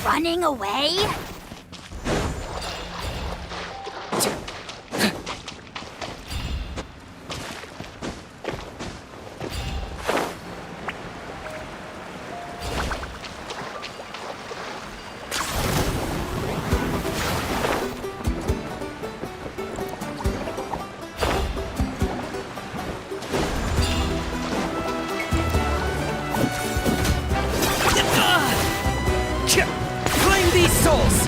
running away? Claim these souls!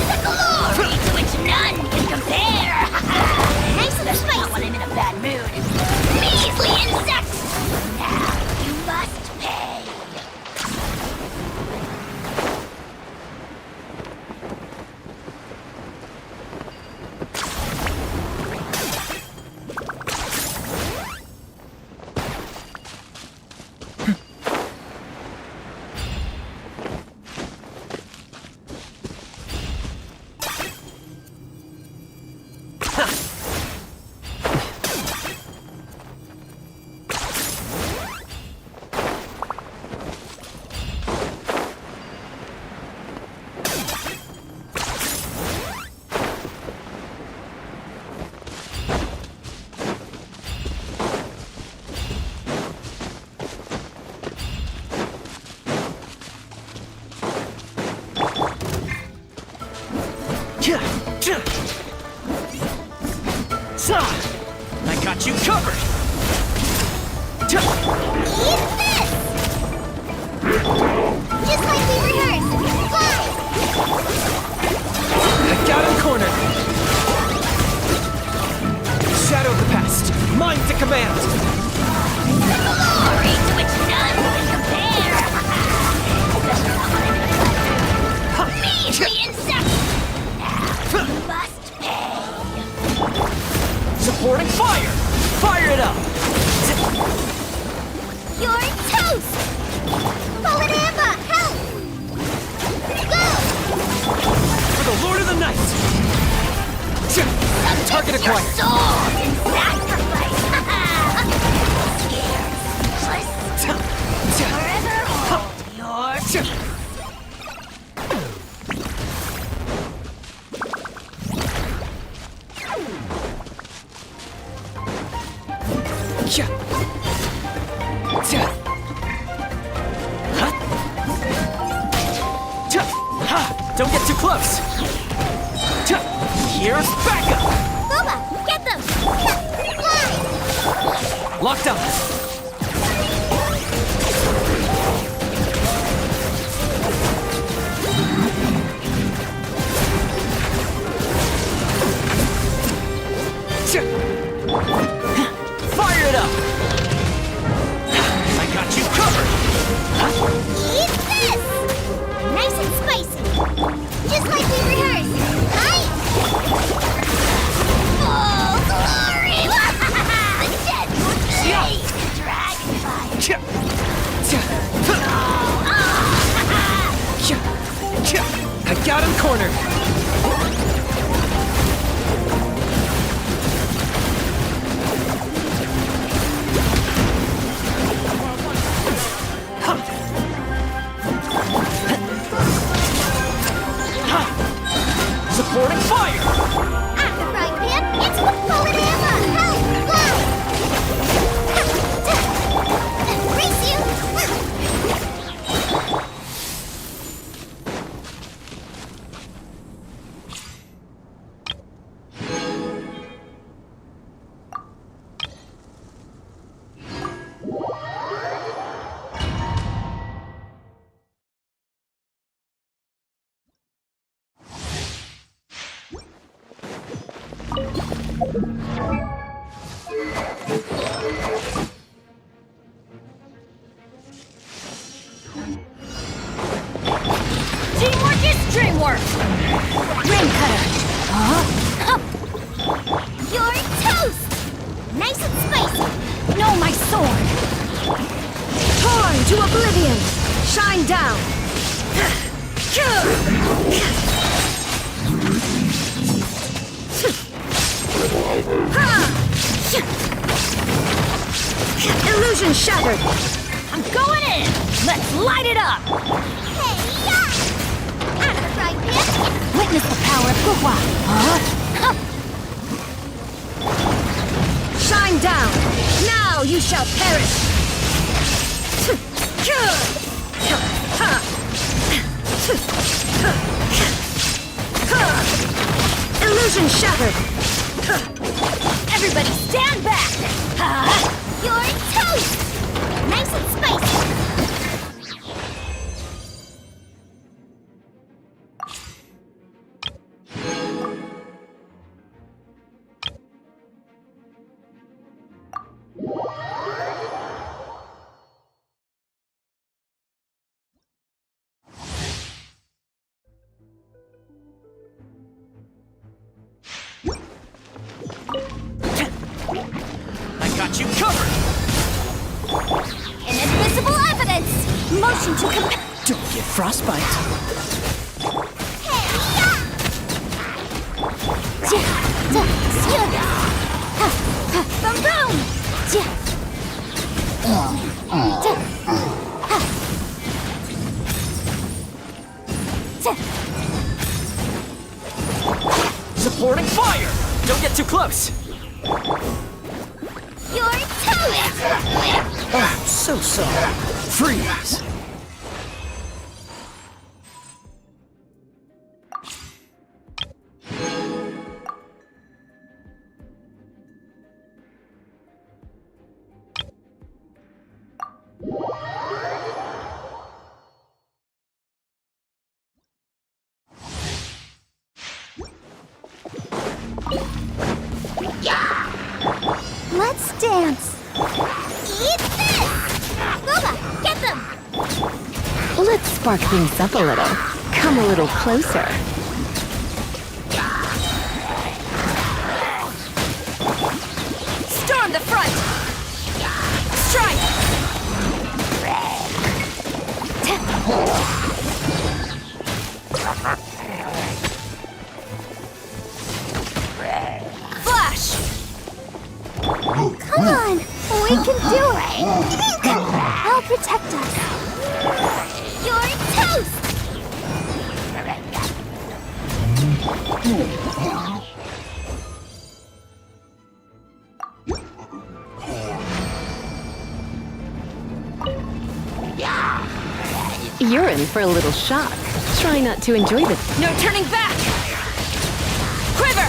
The glory to which none can compare! Nice and spicy when I'm in a bad mood. Measly insects! Now you must pay! I got you covered! Eat this! Just like we rehearsed! Fly! I got him cornered! Shadow of the past, mine to command! The glory to which none can compare! Measly insects! Now you must pay! Supporting fire! Fire it up! You're toast! Fallen Amber, help! Go! For the Lord of the Night! Target Your acquired! soul in sacrifice! Scared, forever hold your peace! Don't get too close! Here's backup! Boba, get them! Fly! Locked up! Fire it up! I got you covered! Eat this! Nice and spicy! Just like we rehearsed! Right? Oh, glory! The dead will blaze in dragon fire! I got him cornered! Supporting fire! At the frying pan, it's Fallen Amber! Help! Fly! Race you! Teamwork is dreamwork! Ring cutter! Huh? You're toast! Nice and spicy! No, my sword! Torn to oblivion! Shine down! Illusion shattered! I'm going in! Let's light it up! Out of the frying pan! Witness the power of Gugwa! Huh? Shine down! Now you shall perish! Illusion shattered! Everybody stand back! You're toast! Nice and spicy! I got you covered! Inadmissible evidence! Motion to compare. Don't get frostbite. Boom boom! Supporting fire! Don't get too close! You're toast! Oh, so sorry. Freeze! Let's dance. Eat this! Booba, get them! Let's spark things up a little. Come a little closer. Storm the front! Strike! Flash! Come on! We can do it! I'll protect us! You're toast! You're in for a little shock. Try not to enjoy this. No turning back! Quiver!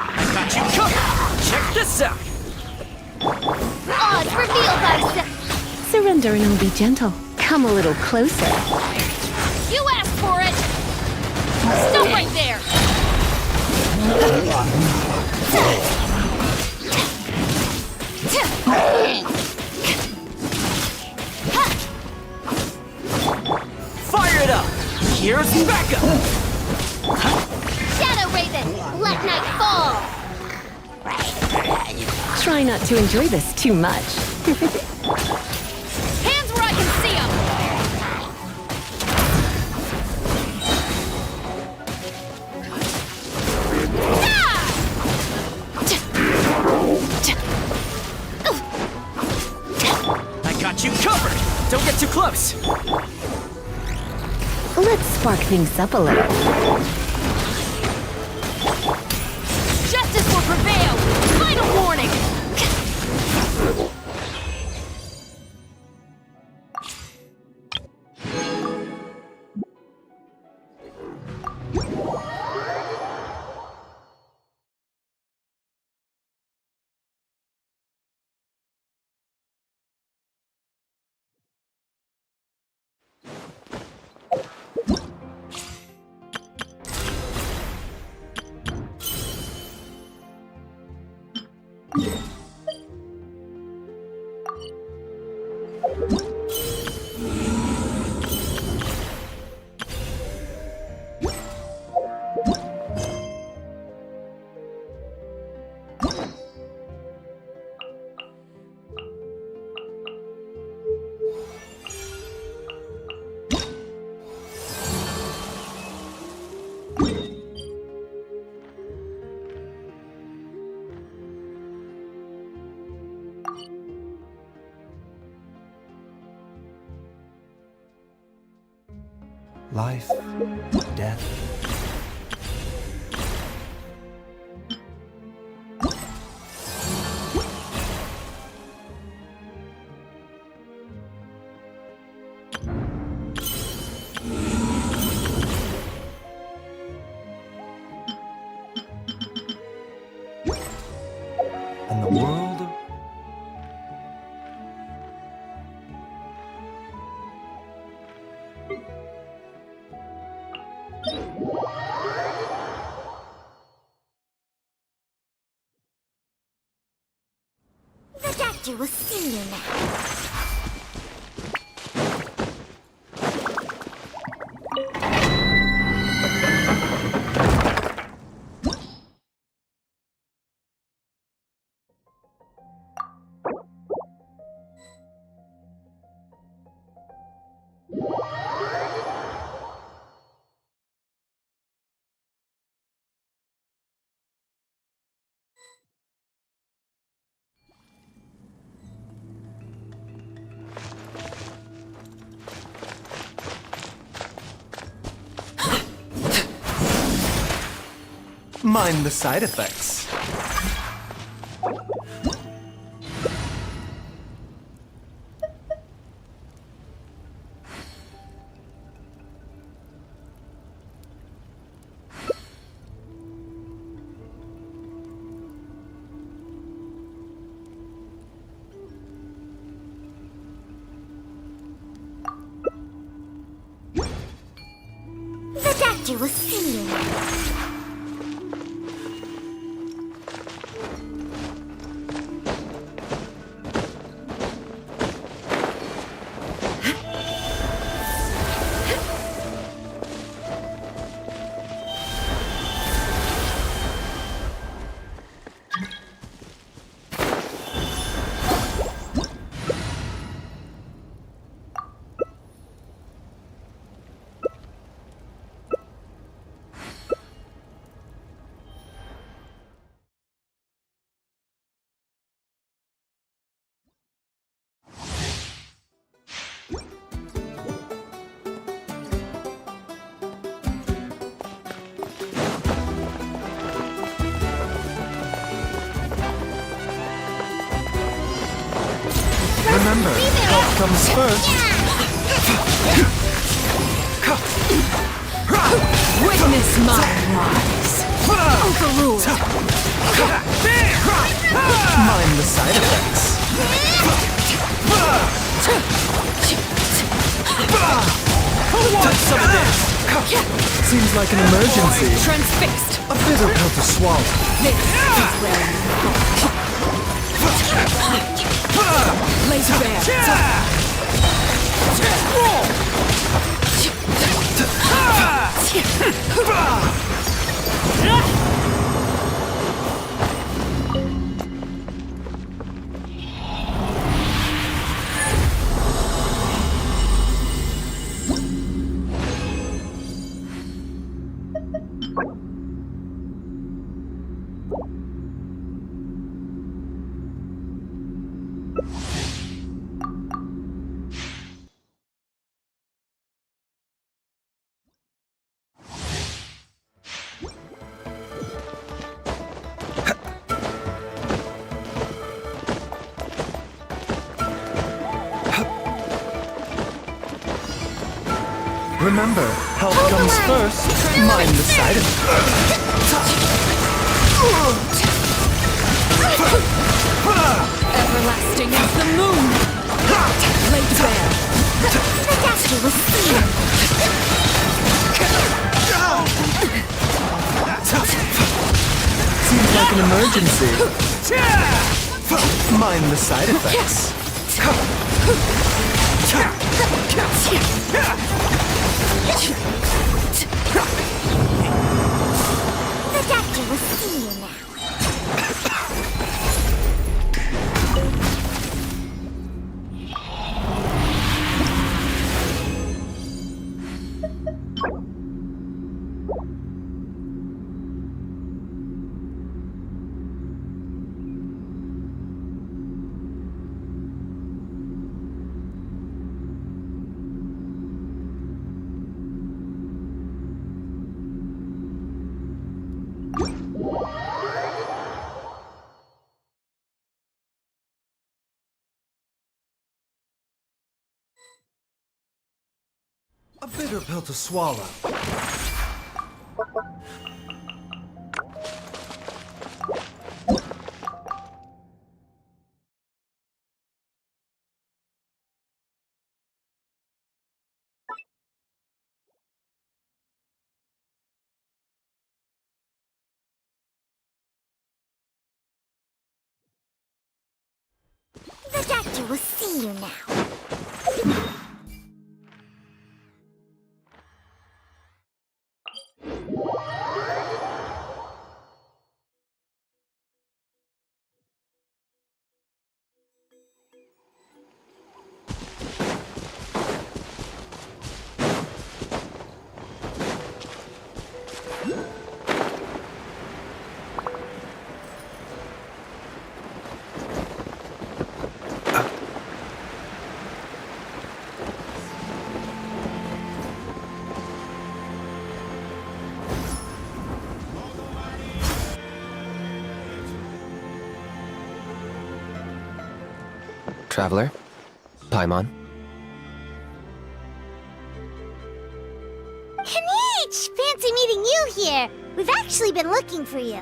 I got you covered! Check this out! Odds revealed thyself! Surrender and I'll be gentle. Come a little closer. You asked for it! Stop right there! Fire it up! Here's backup! Shadow Raven, let night fall! Try not to enjoy this too much. Hands where I can see them! I got you covered! Don't get too close! Let's spark things up a little. Justice will prevail! Final warning! Life, death. And the world. The doctor will see you now. Mind the side effects. The doctor will see you now. Remember, health comes first. Witness my rise. Overruled. Mind the side effects. Touch some of this. Seems like an emergency. Transfixed. A bitter pill to swallow. This is where you lay to bear. Remember, health comes first. Mind the side effects. Everlasting as the moon. Laid bare. The doctor will see you. Seems like an emergency. Mind the side effects. The doctor will see you now. A bitter pill to swallow. The doctor will see you now. Traveler? Paimon? Kanich! Fancy meeting you here. We've actually been looking for you.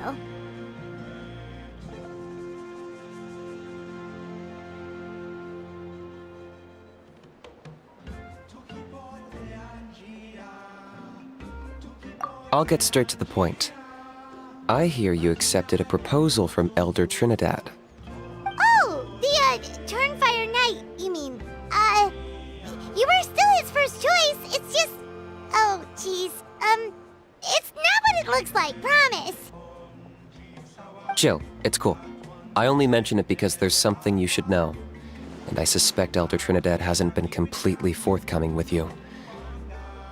I'll get straight to the point. I hear you accepted a proposal from Elder Trinidad. Oh, the, Turnfire Knight, you mean. You were still his first choice. It's just... Oh, jeez. It's not what it looks like, promise. Chill, it's cool. I only mention it because there's something you should know. And I suspect Elder Trinidad hasn't been completely forthcoming with you.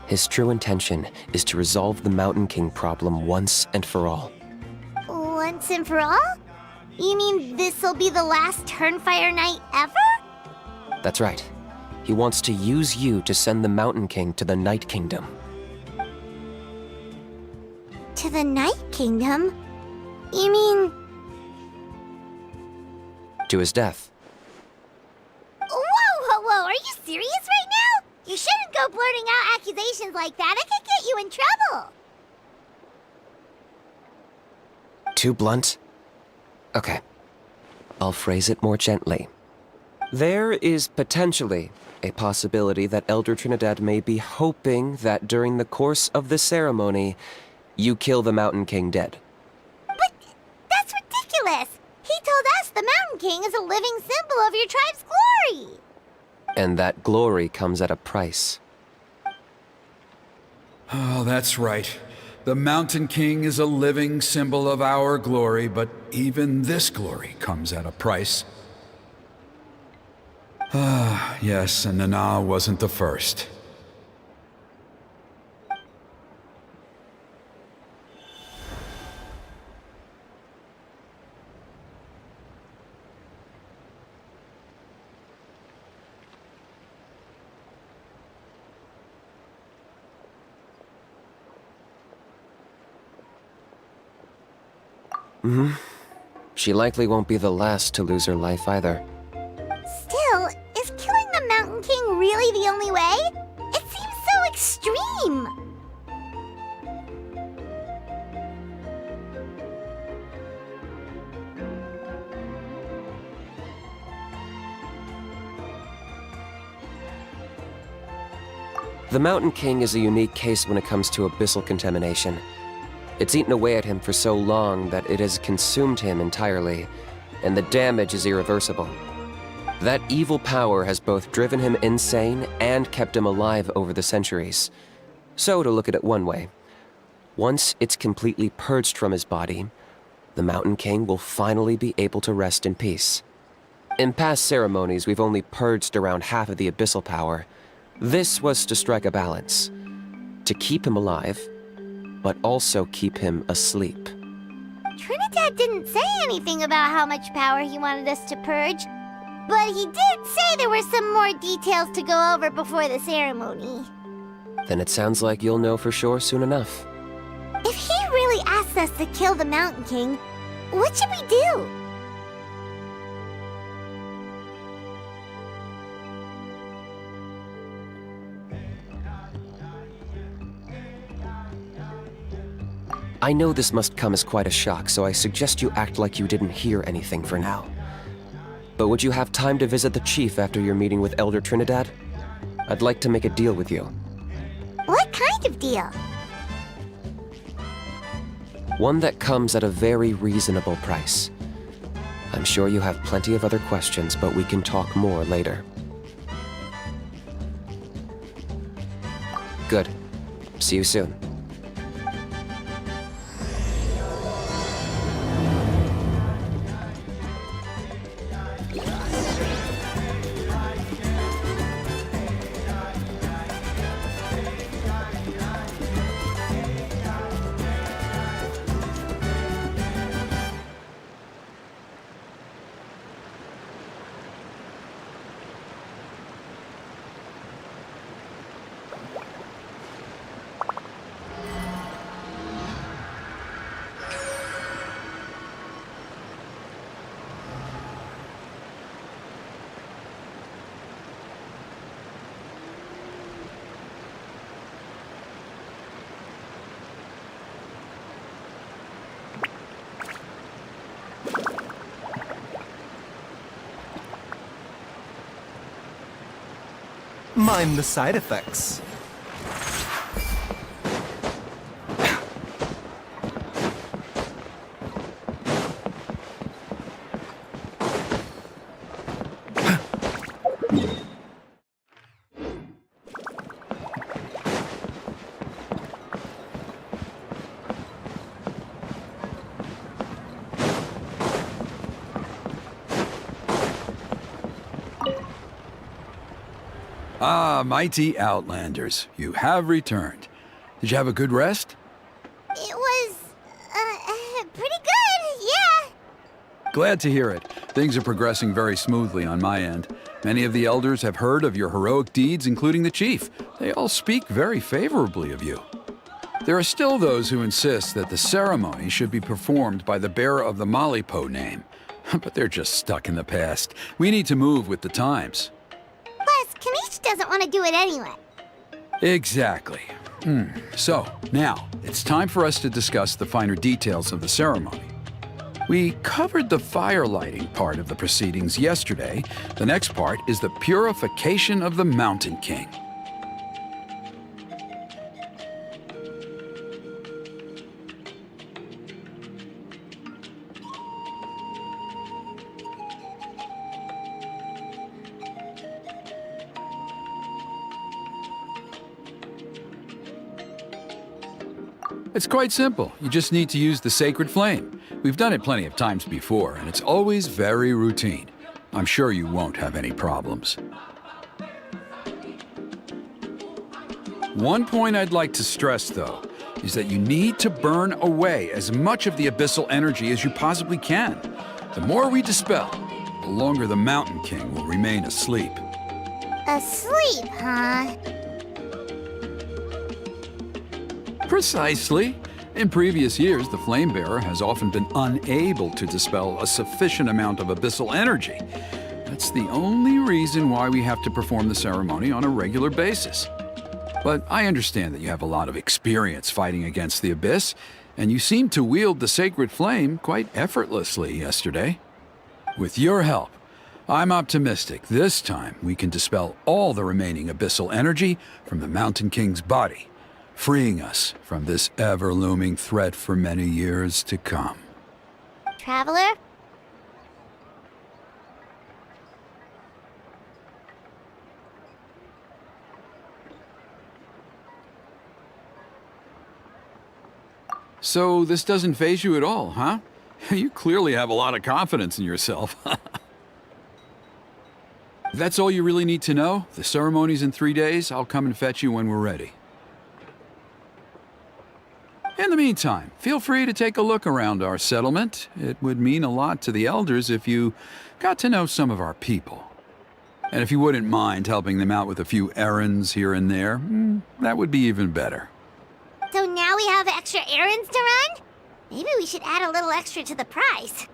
His true intention is to resolve the Mountain King problem once and for all. Once and for all? You mean this'll be the last Turnfire Knight ever? That's right. He wants to use you to send the Mountain King to the Night Kingdom. To the Night Kingdom? You mean... To his death. Whoa, are you serious right now? You shouldn't go blurting out accusations like that. It could get you in trouble. Too blunt? Okay. I'll phrase it more gently. There is potentially a possibility that Elder Trinidad may be hoping that during the course of the ceremony, you kill the Mountain King dead. But that's ridiculous. He told us the Mountain King is a living symbol of your tribe's glory. And that glory comes at a price. Oh, that's right. The Mountain King is a living symbol of our glory, but even this glory comes at a price. Ah, yes, and Nana wasn't the first. She likely won't be the last to lose her life either. Still, is killing the Mountain King really the only way? It seems so extreme. The Mountain King is a unique case when it comes to abyssal contamination. It's eaten away at him for so long that it has consumed him entirely, and the damage is irreversible. That evil power has both driven him insane and kept him alive over the centuries. So, to look at it one way, once it's completely purged from his body, the Mountain King will finally be able to rest in peace. In past ceremonies, we've only purged around half of the abyssal power. This was to strike a balance, to keep him alive, but also keep him asleep. Trinidad didn't say anything about how much power he wanted us to purge, but he did say there were some more details to go over before the ceremony. Then it sounds like you'll know for sure soon enough. If he really asks wants us to kill the Mountain King, what should we do? I know this must come as quite a shock, so I suggest you act like you didn't hear anything for now. But would you have time to visit the chief after your meeting with Elder Trinidad? I'd like to make a deal with you. What kind of deal? One that comes at a very reasonable price. I'm sure you have plenty of other questions, but we can talk more later. Good. See you soon. Mind the side effects. Ah, mighty Outlanders, you have returned. Did you have a good rest? It was, pretty good, yeah. Glad to hear it. Things are progressing very smoothly on my end. Many of the elders have heard of your heroic deeds, including the chief. They all speak very favorably of you. There are still those who insist that the ceremony should be performed by the bearer of the Malipo name. But they're just stuck in the past. We need to move with the times. Plus, Kanish doesn't want to do it anyway. Exactly. So, now, it's time for us to discuss the finer details of the ceremony. We covered the fire lighting part of the proceedings yesterday. The next part is the purification of the Mountain King. It's quite simple. You just need to use the sacred flame. We've done it plenty of times before, and it's always very routine. I'm sure you won't have any problems. One point I'd like to stress, though, is that you need to burn away as much of the abyssal energy as you possibly can. The more we dispel, the longer the Mountain King will remain asleep. Asleep, huh? Precisely. In previous years, the Flame Bearer has often been unable to dispel a sufficient amount of abyssal energy. That's the only reason why we have to perform the ceremony on a regular basis. But I understand that you have a lot of experience fighting against the Abyss, and you seemed to wield the sacred flame quite effortlessly yesterday. With your help, I'm optimistic this time we can dispel all the remaining abyssal energy from the Mountain King's body, freeing us from this ever-looming threat for many years to come. Traveler? So this doesn't faze you at all, huh? You clearly have a lot of confidence in yourself. If that's all you really need to know, the ceremony's in 3 days. I'll come and fetch you when we're ready. In the meantime, feel free to take a look around our settlement. It would mean a lot to the elders if you got to know some of our people. And if you wouldn't mind helping them out with a few errands here and there, that would be even better. So now we have extra errands to run? Maybe we should add a little extra to the price.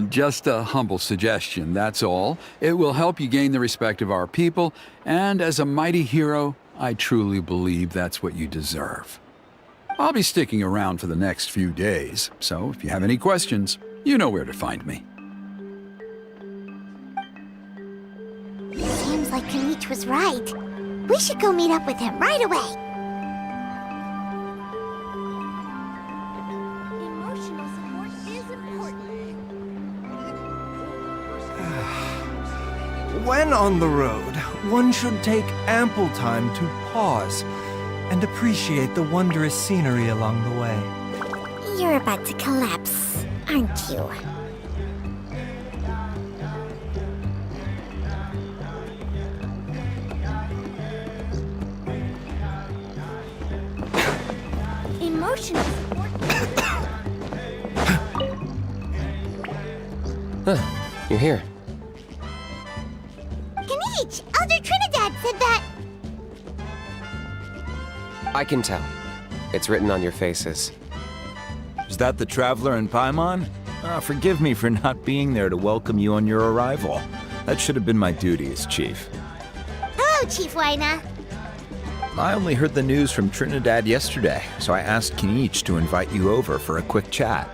Just a humble suggestion, that's all. It will help you gain the respect of our people, and as a mighty hero, I truly believe that's what you deserve. I'll be sticking around for the next few days, so if you have any questions, you know where to find me. Seems like Kanich was right. We should go meet up with him right away. Emotional support is important. When on the road, one should take ample time to pause and appreciate the wondrous scenery along the way. You're about to collapse, aren't you? Emotional support. You're here. Kanich, Elder Trinidad said that. I can tell. It's written on your faces. Is that the Traveler in Paimon? Forgive me for not being there to welcome you on your arrival. That should have been my duty as chief. Hello, Chief Waina. I only heard the news from Trinidad yesterday, so I asked Kinich to invite you over for a quick chat.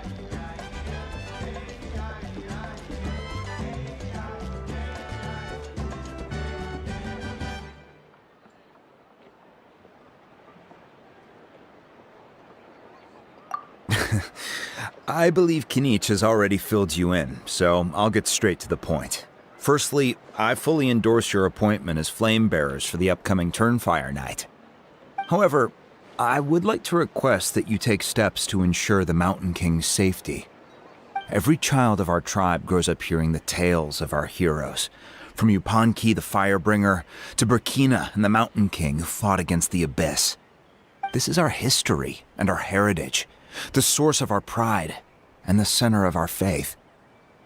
I believe Kinich has already filled you in, so I'll get straight to the point. Firstly, I fully endorse your appointment as flame bearers for the upcoming Turnfire Night. However, I would like to request that you take steps to ensure the Mountain King's safety. Every child of our tribe grows up hearing the tales of our heroes, from Yupanqui the Firebringer to Burkina and the Mountain King who fought against the Abyss. This is our history and our heritage, the source of our pride and the center of our faith.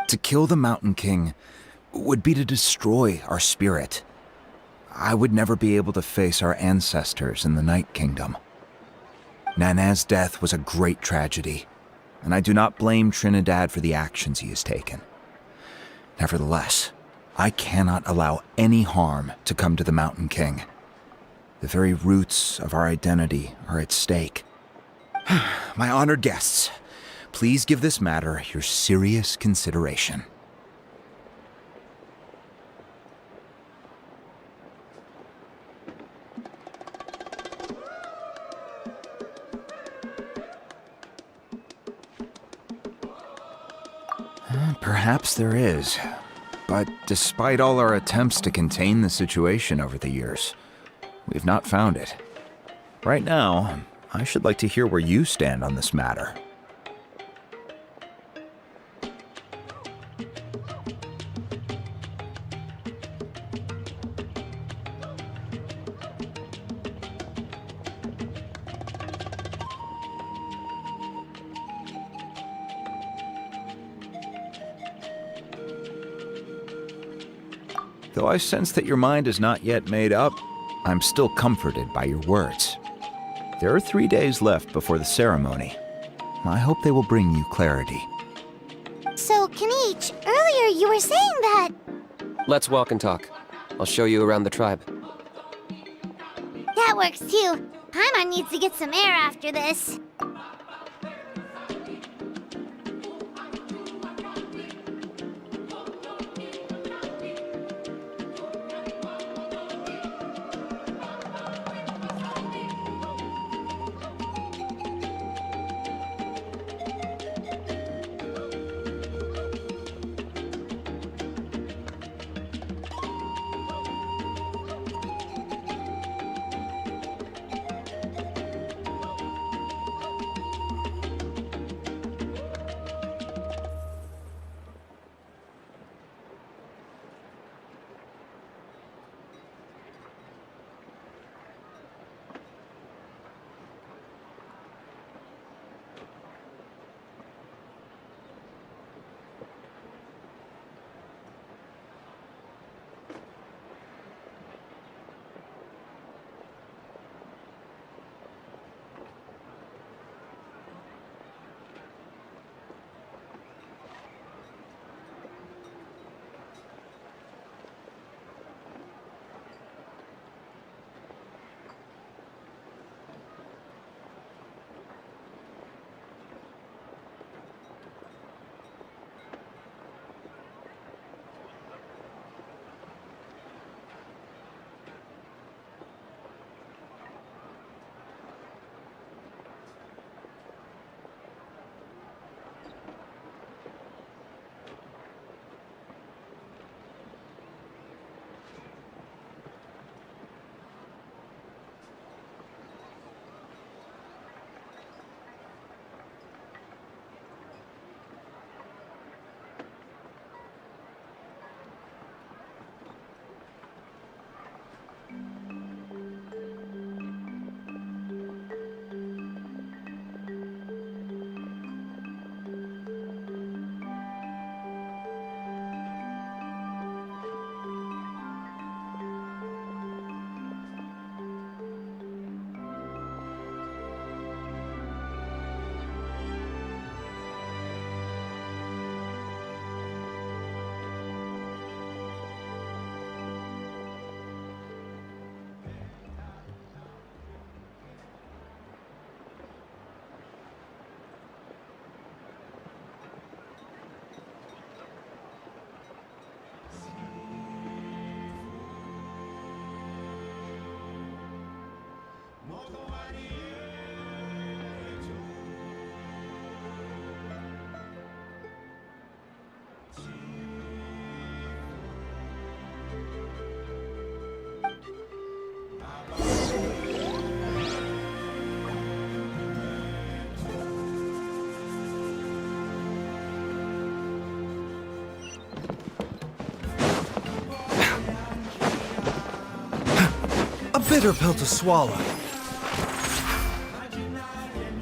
To kill the Mountain King would be to destroy our spirit. I would never be able to face our ancestors in the Night Kingdom. Nana's death was a great tragedy, and I do not blame Trinidad for the actions he has taken. Nevertheless, I cannot allow any harm to come to the Mountain King. The very roots of our identity are at stake. My honored guests, please give this matter your serious consideration. Perhaps there is. But despite all our attempts to contain the situation over the years, we've not found it. Right now, I should like to hear where you stand on this matter. Though I sense that your mind is not yet made up, I'm still comforted by your words. There are 3 days left before the ceremony. I hope they will bring you clarity. So, Kanich, earlier you were saying that. Let's walk and talk. I'll show you around the tribe. That works too. Paimon needs to get some air after this. A bitter pill to swallow.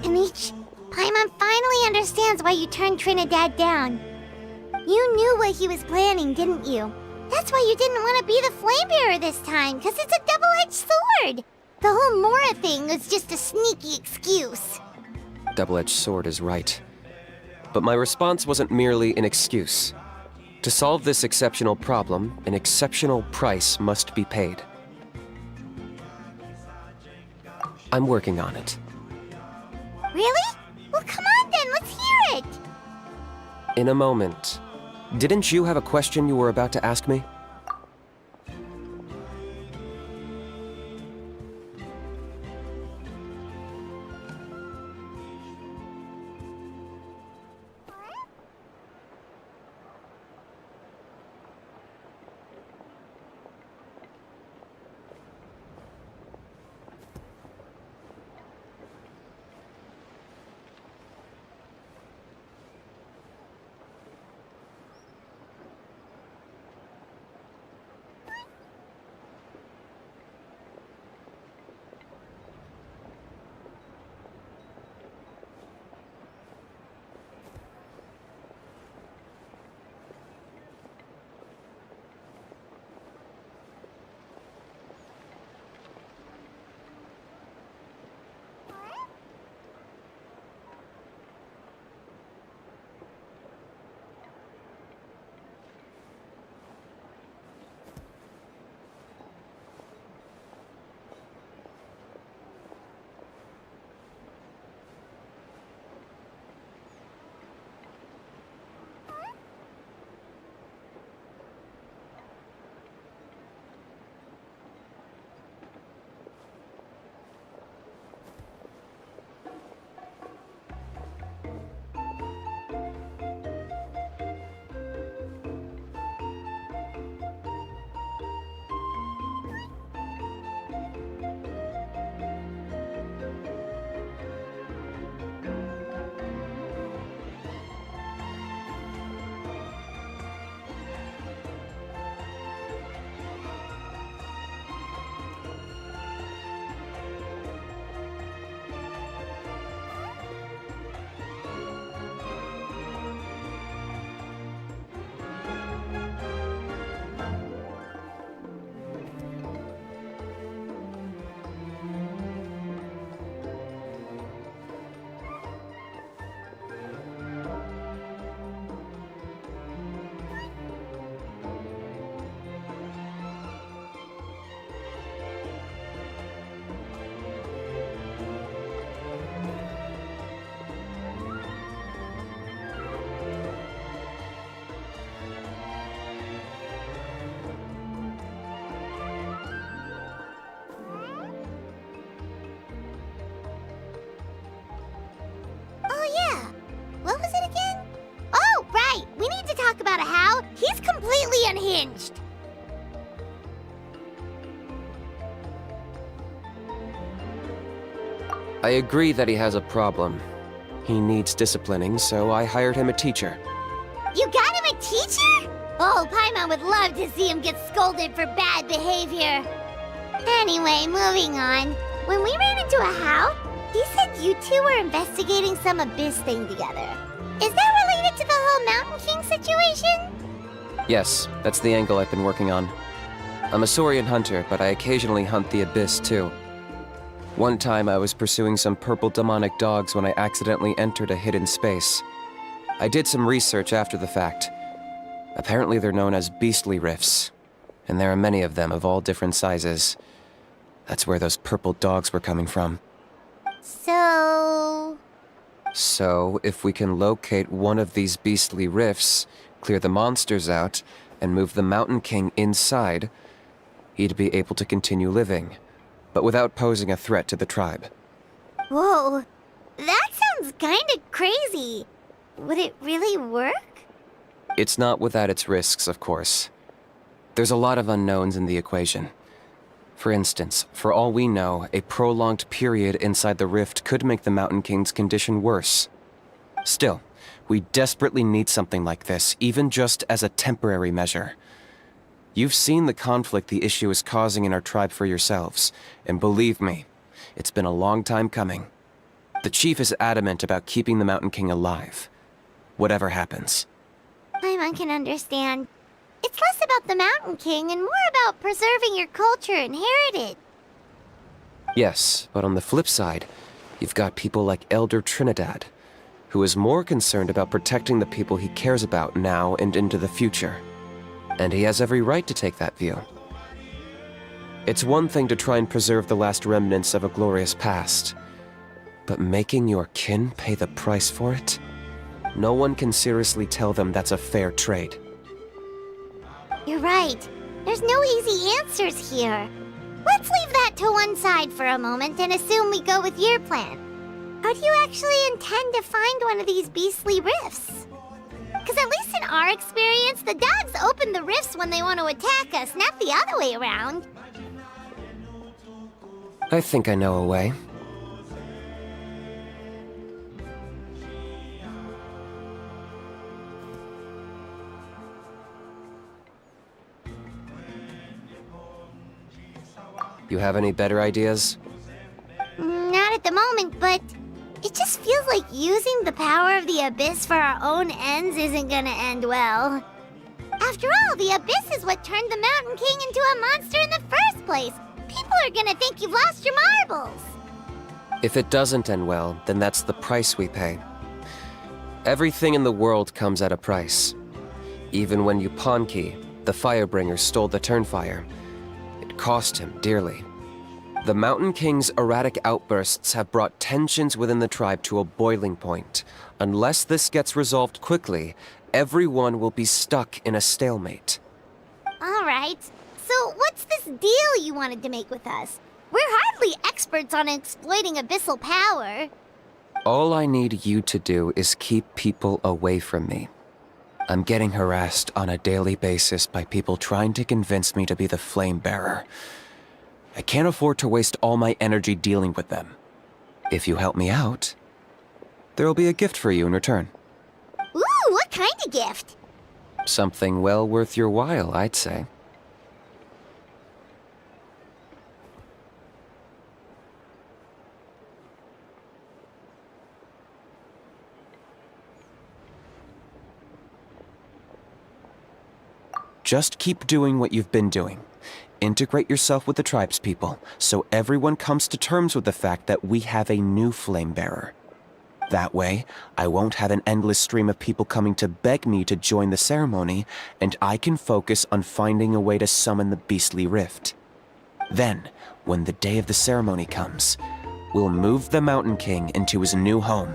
Anish, Paimon finally understands why you turned Trinidad down. You knew what he was planning, didn't you? That's why you didn't want to be the flame bearer this time, because it's a double-edged sword. The whole Mora thing was just a sneaky excuse. Double-edged sword is right. But my response wasn't merely an excuse. To solve this exceptional problem, an exceptional price must be paid. I'm working on it. Really? Well, come on then, let's hear it! In a moment. Didn't you have a question you were about to ask me? About a how? He's completely unhinged. I agree that he has a problem. He needs disciplining, so I hired him a teacher. You got him a teacher? Oh, Paimon would love to see him get scolded for bad behavior. Anyway, moving on. When we ran into a how, he said you two were investigating some abyss thing together. Is that related to the whole Mountain King situation? Yes, that's the angle I've been working on. I'm a Saurian hunter, but I occasionally hunt the abyss too. One time I was pursuing some purple demonic dogs when I accidentally entered a hidden space. I did some research after the fact. Apparently they're known as beastly rifts, and there are many of them of all different sizes. That's where those purple dogs were coming from. So, if we can locate one of these beastly rifts, clear the monsters out, and move the Mountain King inside, he'd be able to continue living. but without posing a threat to the tribe. Whoa, that sounds kinda crazy. Would it really work? It's not without its risks, of course. There's a lot of unknowns in the equation. For instance, for all we know, a prolonged period inside the rift could make the Mountain King's condition worse. Still, we desperately need something like this, even just as a temporary measure. You've seen the conflict the issue is causing in our tribe for yourselves, and believe me, it's been a long time coming. The chief is adamant about keeping the Mountain King alive, whatever happens. Paimon can understand. It's less about the Mountain King and more about preserving your culture and heritage. Yes, but on the flip side, you've got people like Elder Trinidad, who is more concerned about protecting the people he cares about now and into the future. And he has every right to take that view. It's one thing to try and preserve the last remnants of a glorious past, but making your kin pay the price for it? No one can seriously tell them that's a fair trade. You're right. There's no easy answers here. Let's leave that to one side for a moment and assume we go with your plan. How do you actually intend to find one of these beastly rifts? Because at least in our experience, the dogs open the rifts when they want to attack us, not the other way around. I think I know a way. You have any better ideas? Not at the moment, but it just feels like using the power of the Abyss for our own ends isn't gonna end well. After all, the Abyss is what turned the Mountain King into a monster in the first place. People are gonna think you've lost your marbles. If it doesn't end well, then that's the price we pay. Everything in the world comes at a price. Even when Yupanqui, the Firebringer, stole the Turnfire, it cost him dearly. The Mountain King's erratic outbursts have brought tensions within the tribe to a boiling point. Unless this gets resolved quickly, everyone will be stuck in a stalemate. All right. So what's this deal you wanted to make with us? We're hardly experts on exploiting abyssal power. All I need you to do is keep people away from me. I'm getting harassed on a daily basis by people trying to convince me to be the flame bearer. I can't afford to waste all my energy dealing with them. If you help me out, there'll be a gift for you in return. Ooh, what kind of gift? Something well worth your while, I'd say. Just keep doing what you've been doing. Integrate yourself with the tribespeople, so everyone comes to terms with the fact that we have a new flame bearer. That way, I won't have an endless stream of people coming to beg me to join the ceremony, and I can focus on finding a way to summon the beastly rift. Then, when the day of the ceremony comes, we'll move the Mountain King into his new home.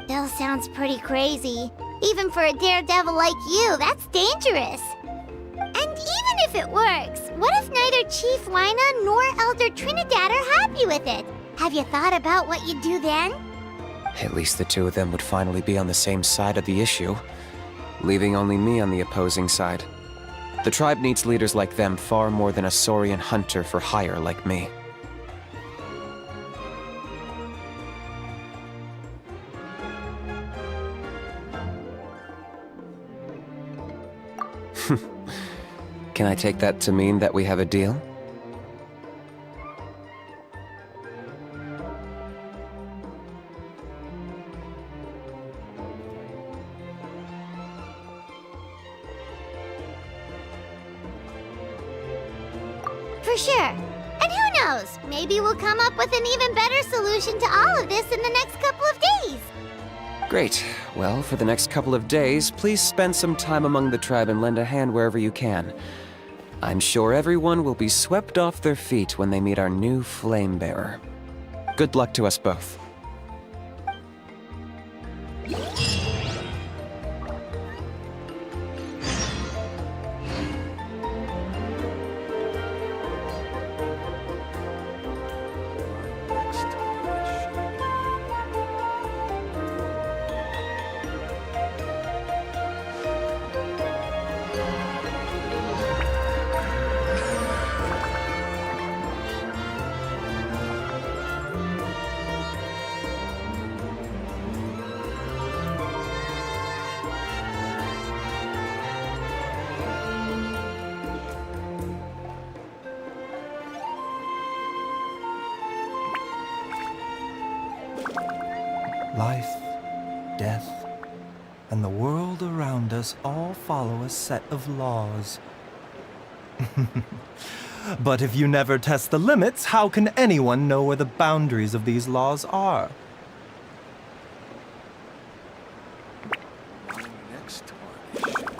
Still sounds pretty crazy. Even for a daredevil like you, that's dangerous. And even if it works, what if neither Chief Lina nor Elder Trinidad are happy with it? Have you thought about what you'd do then? At least the two of them would finally be on the same side of the issue, leaving only me on the opposing side. The tribe needs leaders like them far more than a Saurian hunter for hire like me. Can I take that to mean that we have a deal? For sure. And who knows? Maybe we'll come up with an even better solution to all of this in the next couple of days. Great. Well, for the next couple of days, please spend some time among the tribe and lend a hand wherever you can. I'm sure everyone will be swept off their feet when they meet our new flame bearer. Good luck to us both. Life, death, and the world around us all follow a set of laws. But if you never test the limits, how can anyone know where the boundaries of these laws are? Next target should be...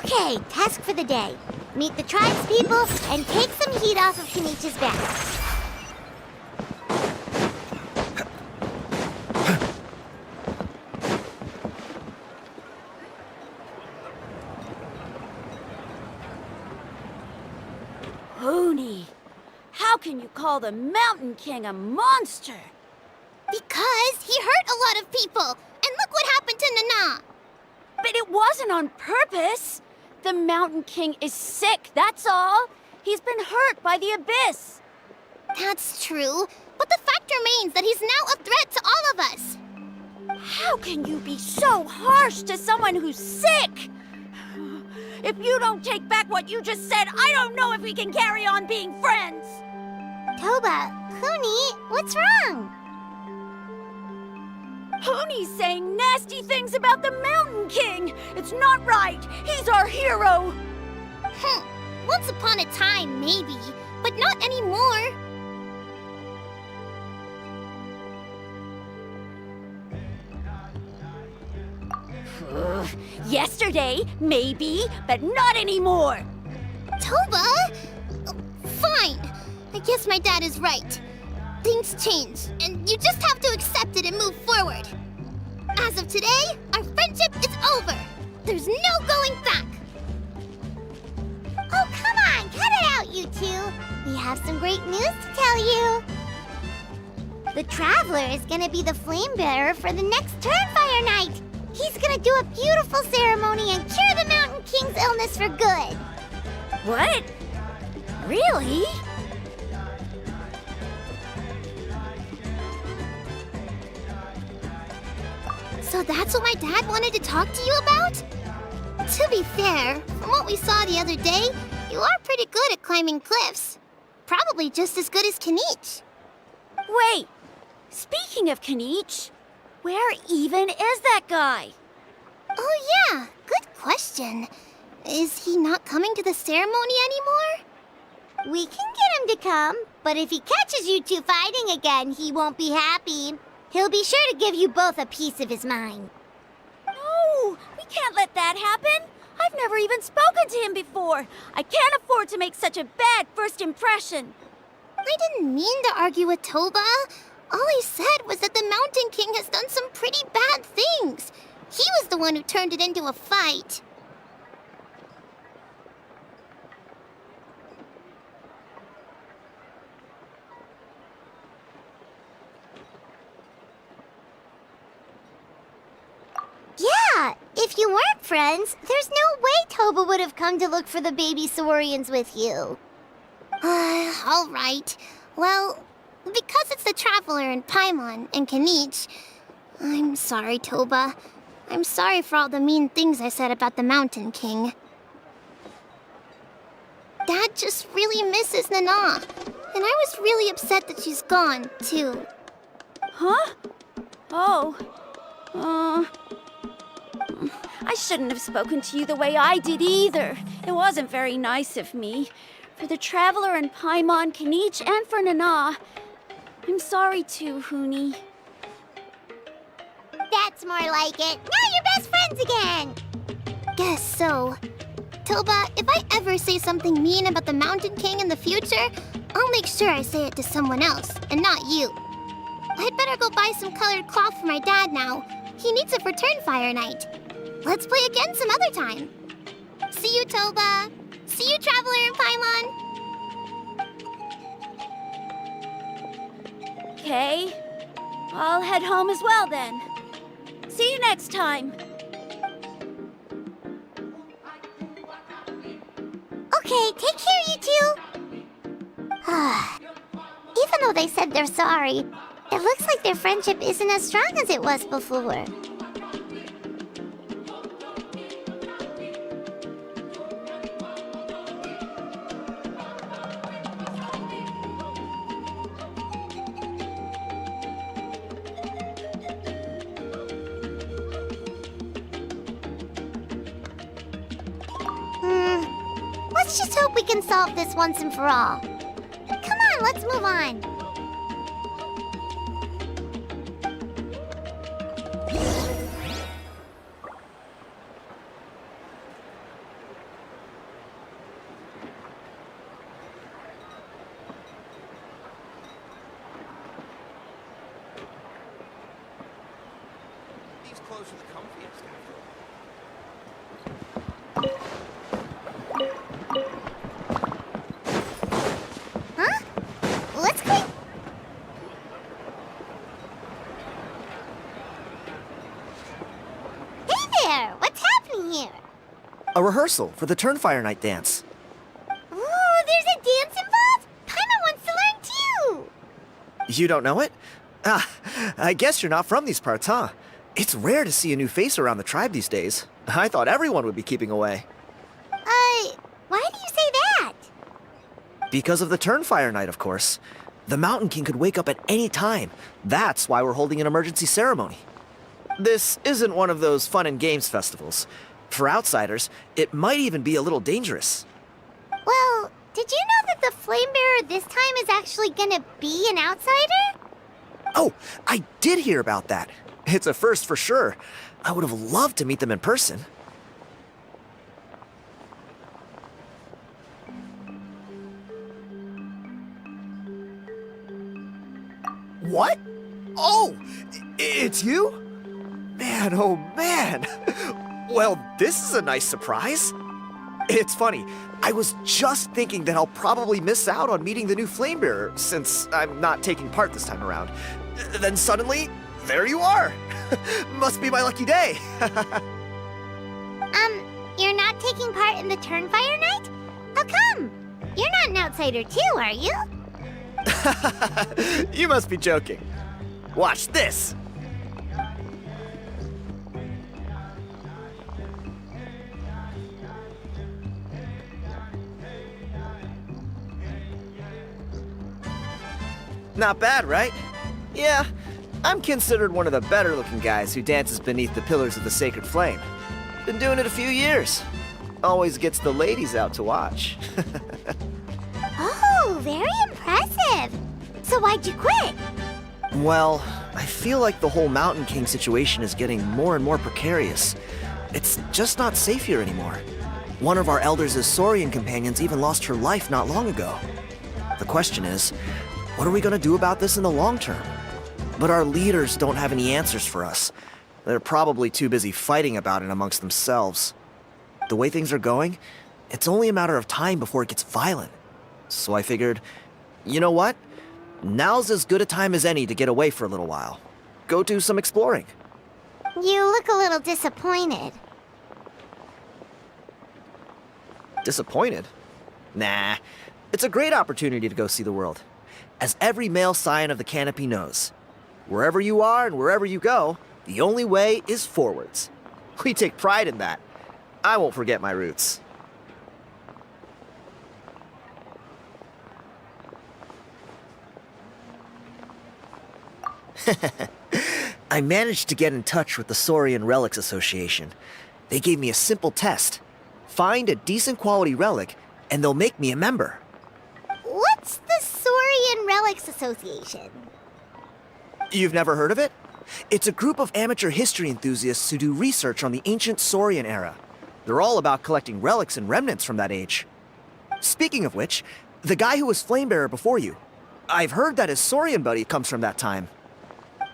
Okay, task for the day. Meet the tribespeople and take some heat off of Kenichi's back. Hoonie, how can you call the Mountain King a monster? Because he hurt a lot of people. And look what happened to Nana. But it wasn't on purpose. The Mountain King is sick, that's all. He's been hurt by the abyss. That's true. But the fact remains that he's now a threat to all of us. How can you be so harsh to someone who's sick? If you don't take back what you just said, I don't know if we can carry on being friends. Toba, Kuni, what's wrong? Hoonie's saying nasty things about the Mountain King. It's not right. He's our hero. Once upon a time, maybe, but not anymore. Yesterday, maybe, but not anymore. Toba? Fine. guess my dad is right. Things change, and you just have to accept it and move forward. As of today, our friendship is over. There's no going back. Oh, come on, cut it out, you two. We have some great news to tell you. The Traveler is gonna be the flame bearer for the next Turnfire Night. He's gonna do a beautiful ceremony and cure the Mountain King's illness for good. What? Really? So that's what my dad wanted to talk to you about? To be fair, from what we saw the other day, you are pretty good at climbing cliffs. Probably just as good as Kanich. Wait, speaking of Kanich, where even is that guy? Oh yeah, good question. Is he not coming to the ceremony anymore? We can get him to come, but if he catches you two fighting again, he won't be happy. He'll be sure to give you both a piece of his mind. No, we can't let that happen. I've never even spoken to him before. I can't afford to make such a bad first impression. I didn't mean to argue with Toba. All I said was that the Mountain King has done some pretty bad things. He was the one who turned it into a fight. Yeah, if you weren't friends, there's no way Toba would have come to look for the baby Saurians with you. All right. Well, because it's the Traveler and Paimon and Kanich, I'm sorry, Toba. I'm sorry for all the mean things I said about the Mountain King. Dad just really misses Nana, and I was really upset that she's gone, too. Huh? Oh. I shouldn't have spoken to you the way I did either. It wasn't very nice of me. For the Traveler and Paimon, Kanich, and for Nana. I'm sorry too, Huni. That's more like it. Now you're best friends again! Guess so. Toba, if I ever say something mean about the Mountain King in the future, I'll make sure I say it to someone else, and not you. I'd better go buy some colored cloth for my dad now. He needs it for Turnfire Night. Let's play again some other time. See you, Toba. See you, Traveler and Paimon. Okay. I'll head home as well then. See you next time. Okay, take care, you two. Even though they said they're sorry, it looks like their friendship isn't as strong as it was before. Let's just hope we can solve this once and for all. Come on, let's move on. These clothes are the comfiest after all. Huh? Let's clean. Hey there! What's happening here? A rehearsal for the Turnfire Night dance. Ooh, there's a dance involved? Paimon wants to learn too! You don't know it? Ah, I guess you're not from these parts, huh? It's rare to see a new face around the tribe these days. I thought everyone would be keeping away. Why do you say that? Because of the Turnfire Night, of course. The Mountain King could wake up at any time. That's why we're holding an emergency ceremony. This isn't one of those fun and games festivals. For outsiders, it might even be a little dangerous. Well, did you know that the Flame Bearer this time is actually gonna be an outsider? Oh, I did hear about that. It's a first for sure. I would have loved to meet them in person. What? Oh, it's you? Man, oh man. Well, this is a nice surprise. It's funny, I was just thinking that I'll probably miss out on meeting the new Flamebearer since I'm not taking part this time around. Then suddenly, there you are. Must be my lucky day. You're not taking part in the Turnfire Night? How come? You're not an outsider too, are you? You must be joking. Watch this. Not bad, right? Yeah, I'm considered one of the better looking guys who dances beneath the pillars of the sacred flame. Been doing it a few years. Always gets the ladies out to watch. Oh, very impressive. So why'd you quit? Well, I feel like the whole Mountain King situation is getting more and more precarious. It's just not safe here anymore. One of our elders' Saurian companions even lost her life not long ago. The question is, what are we gonna do about this in the long term? But our leaders don't have any answers for us. They're probably too busy fighting about it amongst themselves. The way things are going, it's only a matter of time before it gets violent. So I figured, you know what? Now's as good a time as any to get away for a little while. Go do some exploring. You look a little disappointed. Disappointed? Nah, it's a great opportunity to go see the world. As every male scion of the canopy knows, wherever you are and wherever you go, the only way is forwards. We take pride in that. I won't forget my roots. I managed to get in touch with the Saurian Relics Association. They gave me a simple test. Find a decent quality relic, and they'll make me a member. What's the Saurian Relics Association? You've never heard of it? It's a group of amateur history enthusiasts who do research on the ancient Saurian era. They're all about collecting relics and remnants from that age. Speaking of which, the guy who was Flamebearer before you, I've heard that his Saurian buddy comes from that time.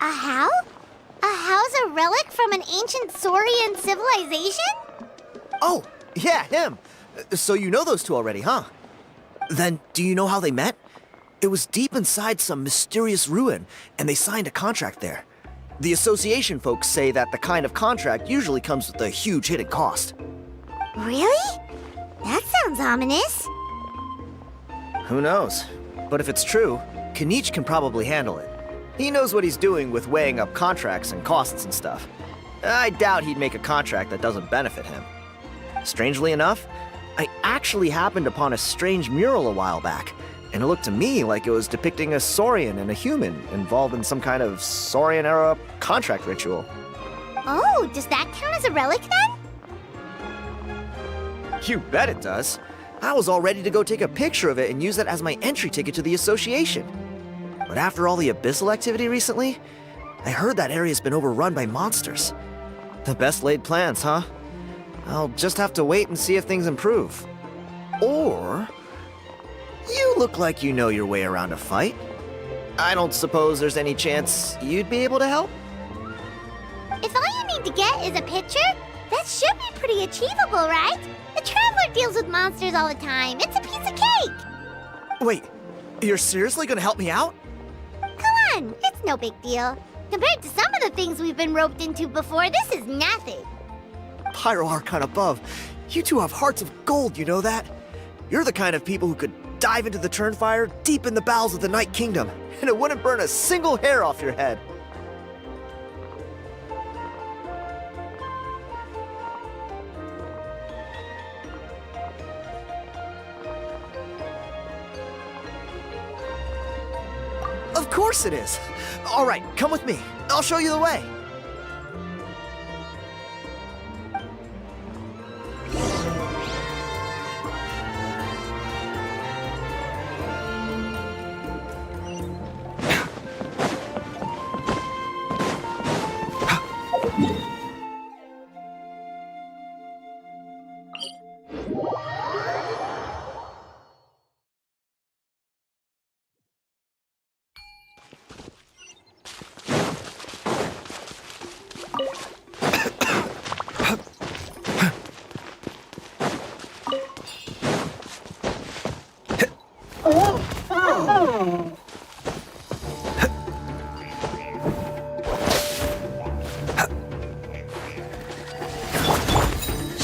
A how? A how's a relic from an ancient Saurian civilization? Oh, yeah, him. So you know those two already, huh? Then, do you know how they met? It was deep inside some mysterious ruin, and they signed a contract there. The association folks say that the kind of contract usually comes with a huge hidden cost. Really? That sounds ominous. Who knows? But if it's true, Kinich can probably handle it. He knows what he's doing with weighing up contracts and costs and stuff. I doubt he'd make a contract that doesn't benefit him. Strangely enough, I actually happened upon a strange mural a while back, and it looked to me like it was depicting a Saurian and a human involved in some kind of Saurian-era contract ritual. Oh, does that count as a relic then? You bet it does. I was all ready to go take a picture of it and use it as my entry ticket to the association. But after all the abyssal activity recently, I heard that area's been overrun by monsters. The best laid plans, huh? I'll just have to wait and see if things improve. Or... you look like you know your way around a fight. I don't suppose there's any chance you'd be able to help? If all you need to get is a picture, that should be pretty achievable, right? The Traveler deals with monsters all the time. It's a piece of cake. Wait, you're seriously gonna help me out? Come on, it's no big deal. Compared to some of the things we've been roped into before, this is nothing. Pyro Archon above, you two have hearts of gold, you know that? You're the kind of people who could dive into the Turnfire deep in the bowels of the Night Kingdom, and it wouldn't burn a single hair off your head. Of course it is. All right, come with me. I'll show you the way.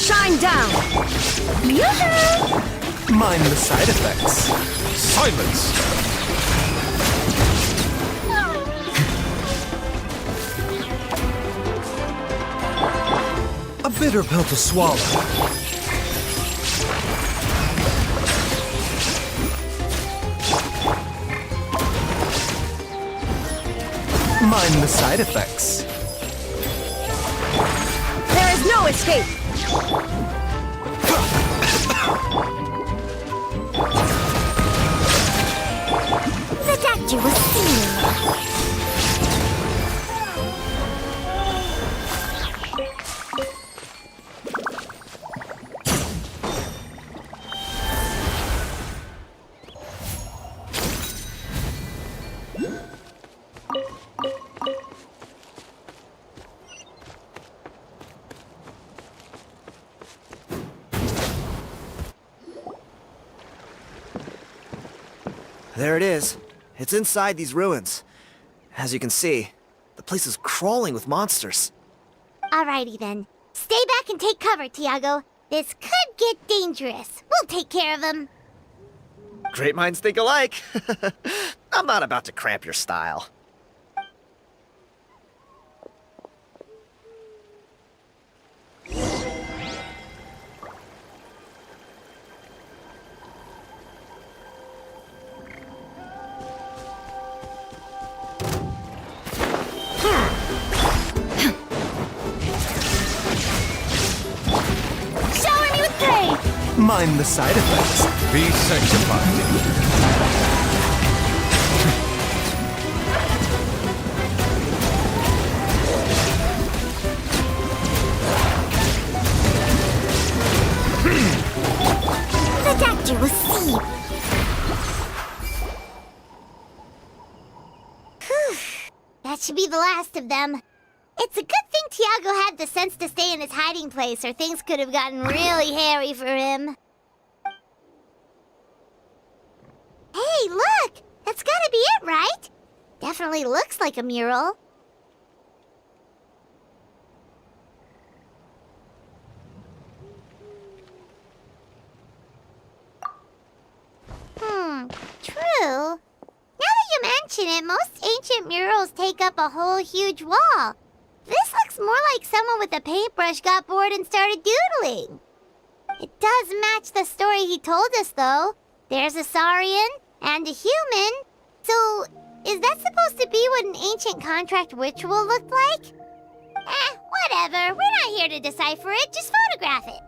Shine down! Yoo-hoo! Mind the side effects. Silence! A bitter pill to swallow. Mind the side effects. There is no escape! The doctor was seen. There it is. It's inside these ruins. As you can see, the place is crawling with monsters. Alrighty then. Stay back and take cover, Tiago. This could get dangerous. We'll take care of him. Great minds think alike. I'm not about to cramp your style. Shower me with praise! Mind the side effects. Be sanctified. The doctor was seen. Whew. That should be the last of them. It's a good thing Tiago had the sense to stay in his hiding place, or things could have gotten really hairy for him. Hey, look! That's gotta be it, right? Definitely looks like a mural. True. Now that you mention it, most ancient murals take up a whole huge wall. This looks more like someone with a paintbrush got bored and started doodling. It does match the story he told us, though. There's a Saurian and a human. So, is that supposed to be what an ancient contract ritual looked like? Whatever. We're not here to decipher it. Just photograph it.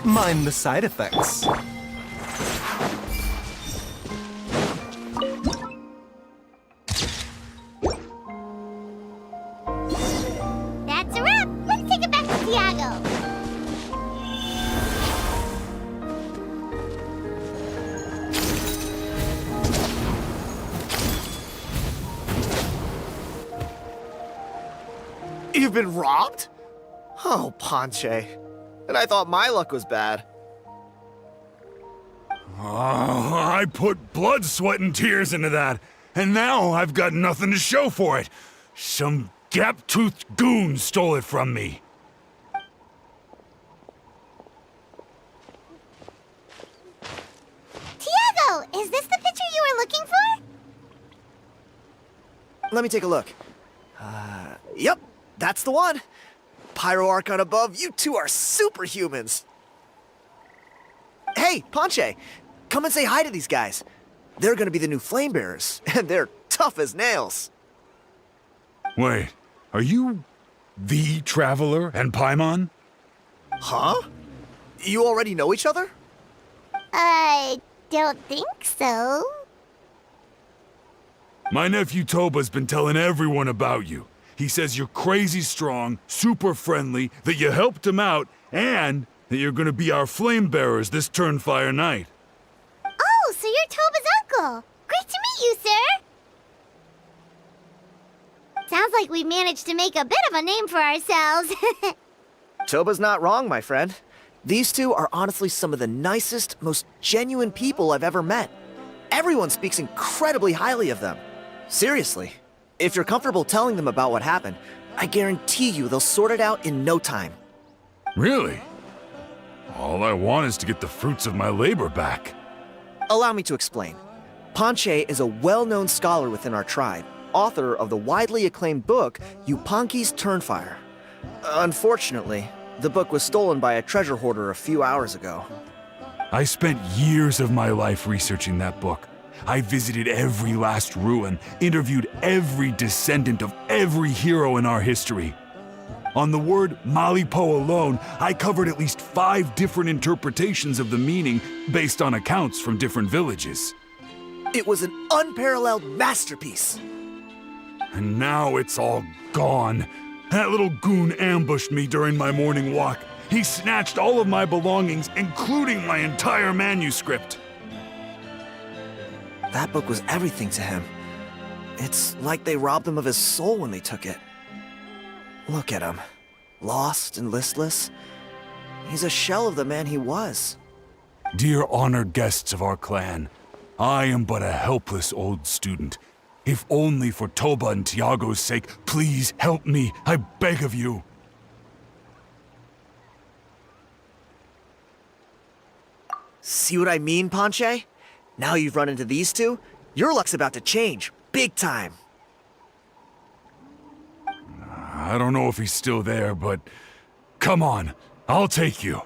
Mind the side effects. That's a wrap. Let's take it back to Tiago. You've been robbed? Oh, Ponche. And I thought my luck was bad. Oh, I put blood, sweat, and tears into that, and now I've got nothing to show for it. Some gap-toothed goon stole it from me. Tiago, is this the picture you were looking for? Let me take a look. Yep, that's the one. Pyro Archon above, you two are superhumans. Hey, Ponche, come and say hi to these guys. They're gonna be the new flame bearers, and they're tough as nails. Wait, are you the Traveler and Paimon? Huh? You already know each other? I don't think so. My nephew Toba's been telling everyone about you. He says you're crazy strong, super friendly, that you helped him out, and that you're gonna be our flame bearers this Turnfire night. Oh, so you're Toba's uncle. Great to meet you, sir. Sounds like we managed to make a bit of a name for ourselves. Toba's not wrong, my friend. These two are honestly some of the nicest, most genuine people I've ever met. Everyone speaks incredibly highly of them. Seriously, if you're comfortable telling them about what happened, I guarantee you they'll sort it out in no time. Really? All I want is to get the fruits of my labor back. Allow me to explain. Ponche is a well-known scholar within our tribe, author of the widely acclaimed book, Yupanqui's Turnfire. Unfortunately, the book was stolen by a treasure hoarder a few hours ago. I spent years of my life researching that book. I visited every last ruin, interviewed every descendant of every hero in our history. On the word Malipo alone, I covered at least 5 different interpretations of the meaning based on accounts from different villages. It was an unparalleled masterpiece. And now it's all gone. That little goon ambushed me during my morning walk. He snatched all of my belongings, including my entire manuscript. That book was everything to him. It's like they robbed him of his soul when they took it. Look at him. Lost and listless. He's a shell of the man he was. Dear honored guests of our clan, I am but a helpless old student. If only for Toba and Tiago's sake, please help me, I beg of you. See what I mean, Ponche? Now you've run into these two, your luck's about to change, big time. I don't know if he's still there, but come on, I'll take you.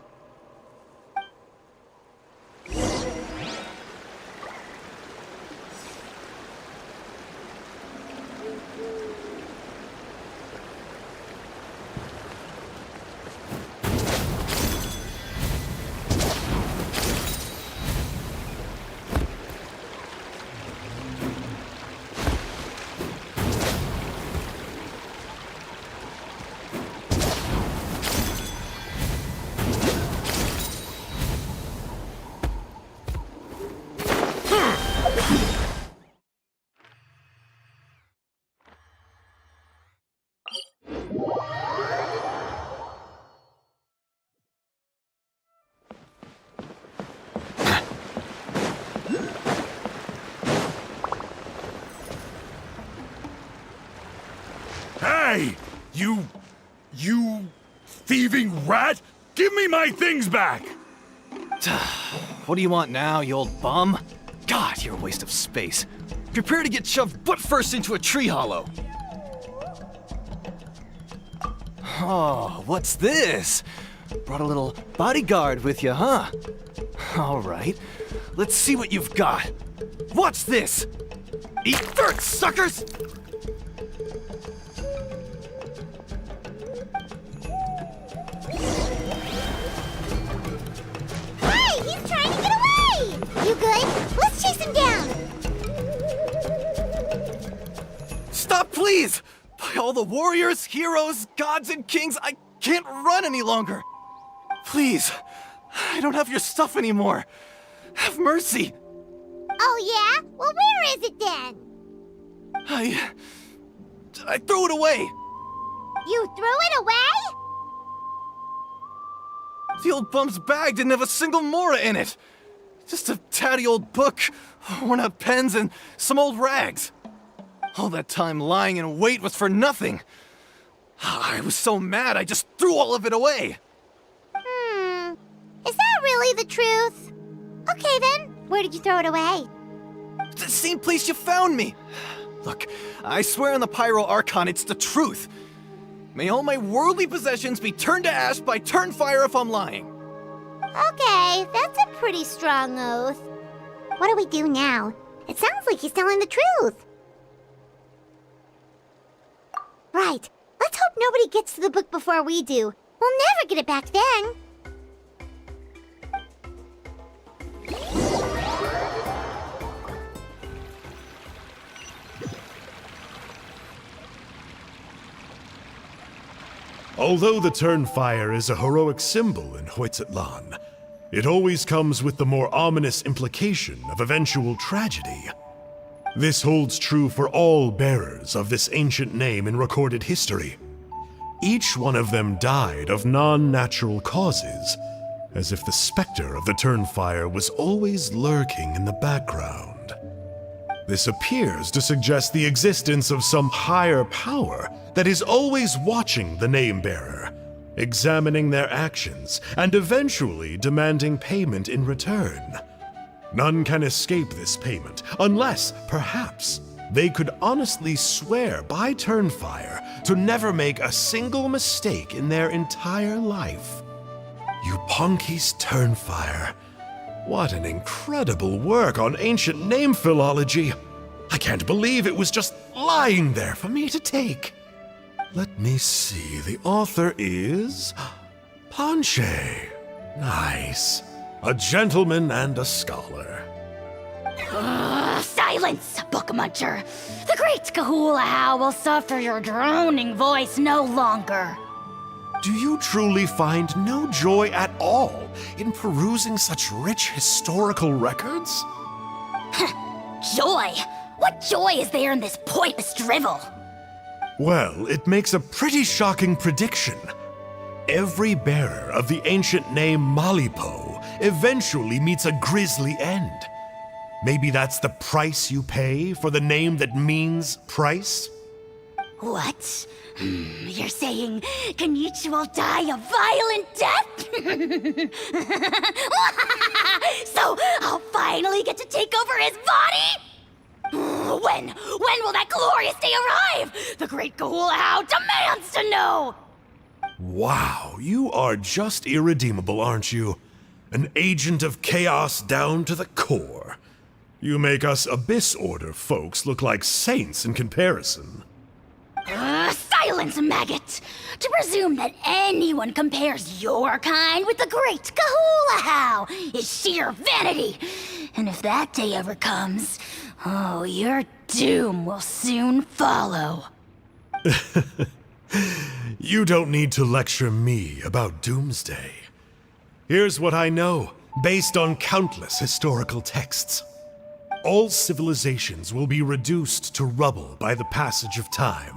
Hey! You thieving rat! Give me my things back! What do you want now, you old bum? God, you're a waste of space. Prepare to get shoved butt first into a tree hollow. Oh, what's this? Brought a little bodyguard with you, huh? All right, let's see what you've got. What's this? Eat dirt, suckers! Hey, he's trying to get away! You good? Let's chase him down! Stop, please! By all the warriors, heroes, gods, and kings, I can't run any longer. Please, I don't have your stuff anymore. Have mercy. Oh yeah? Well, where is it then? I threw it away. You threw it away? The old bum's bag didn't have a single mora in it. Just a tatty old book, worn out pens, and some old rags. All that time lying in wait was for nothing. I was so mad I just threw all of it away. Is that really the truth? Okay then, where did you throw it away? The same place you found me. Look, I swear on the Pyro Archon it's the truth. May all my worldly possessions be turned to ash by Turnfire if I'm lying. Okay, that's a pretty strong oath. What do we do now? It sounds like he's telling the truth. Right. Let's hope nobody gets to the book before we do. We'll never get it back then. Although the Turnfire is a heroic symbol in Hoytzatlan, it always comes with the more ominous implication of eventual tragedy. This holds true for all bearers of this ancient name in recorded history. Each one of them died of non-natural causes, as if the specter of the Turnfire was always lurking in the background. This appears to suggest the existence of some higher power that is always watching the name-bearer, examining their actions, and eventually demanding payment in return. None can escape this payment, unless, perhaps, they could honestly swear by Turnfire to never make a single mistake in their entire life. Yupanki's Turnfire. What an incredible work on ancient name philology. I can't believe it was just lying there for me to take. Let me see, the author is Panche. Nice. A gentleman and a scholar. Silence, book muncher. The great Kahula will suffer your droning voice no longer. Do you truly find no joy at all in perusing such rich historical records? Joy? What joy is there in this pointless drivel? Well, it makes a pretty shocking prediction. Every bearer of the ancient name Malipo eventually meets a grisly end. Maybe that's the price you pay for the name that means price? What? You're saying Kenichi will die a violent death? So I'll finally get to take over his body? When will that glorious day arrive? The great Kahula demands to know! Wow, you are just irredeemable, aren't you? An agent of chaos down to the core. You make us Abyss Order folks look like saints in comparison. Silence, maggot! To presume that anyone compares your kind with the great Kahula is sheer vanity. And if that day ever comes, oh, your doom will soon follow. You don't need to lecture me about Doomsday. Here's what I know, based on countless historical texts. All civilizations will be reduced to rubble by the passage of time.